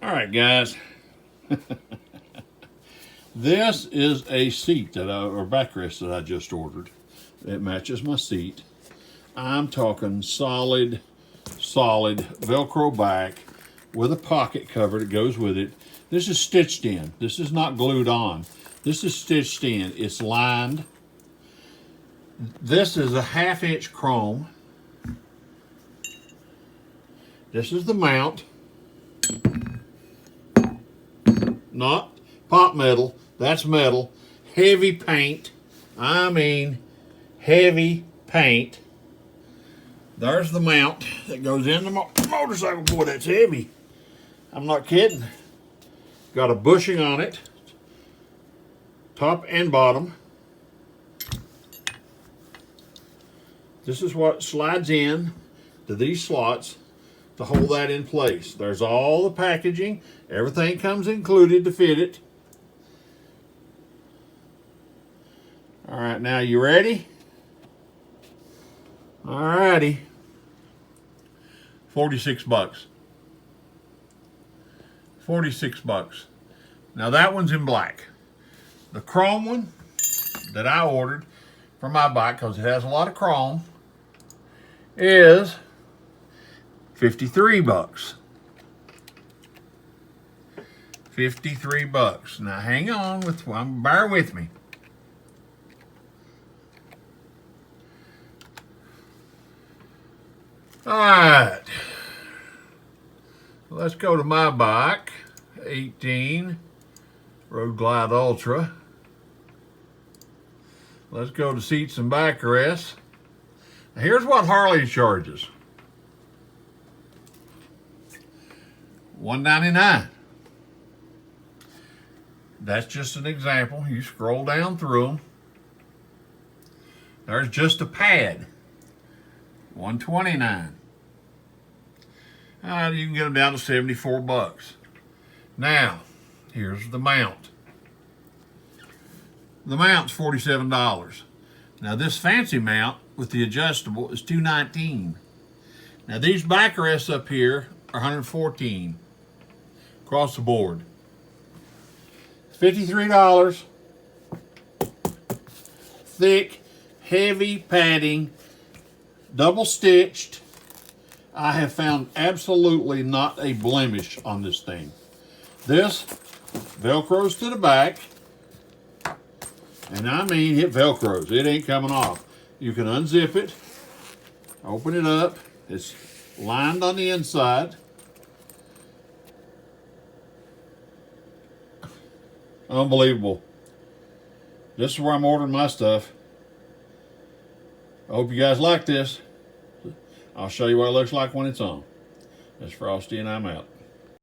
All right, guys. This is a seat or backrest that I just ordered. It matches my seat. I'm talking solid Velcro back with a pocket cover that goes with it. This is stitched in. This is not glued on. This is stitched in. It's lined. This is a 1/2 inch chrome. This is the mount. Not pot metal. That's metal. Heavy paint. I mean, heavy paint. There's the mount that goes in the motorcycle. Boy, that's heavy. I'm not kidding. Got a bushing on it, top and bottom. This is what slides in to these slots to hold that in place. There's all the packaging. Everything comes included to fit it. All right, now you ready? All righty. 46 bucks. 46 bucks. Now that one's in black. The chrome one that I ordered for my bike, because it has a lot of chrome, is 53 bucks. 53 bucks. Now hang on, bear with me. All right, let's go to my bike, 18 Road Glide Ultra. Let's go to seats and backrests. Now here's what Harley charges. $199. That's just an example. You scroll down through them. There's just a pad. $129. You can get them down to 74 bucks. Now, here's the mount. The mount's $47. Now this fancy mount with the adjustable is $219. Now these backrests up here are $114 across the board. $53. Thick, heavy padding, double stitched. I have found absolutely not a blemish on this thing. This Velcros to the back, and I mean it Velcros. It ain't coming off. You can unzip it, open it up. It's lined on the inside. Unbelievable. This is where I'm ordering my stuff. I hope you guys like this. I'll show you what it looks like when it's on. That's Frosty, and I'm out.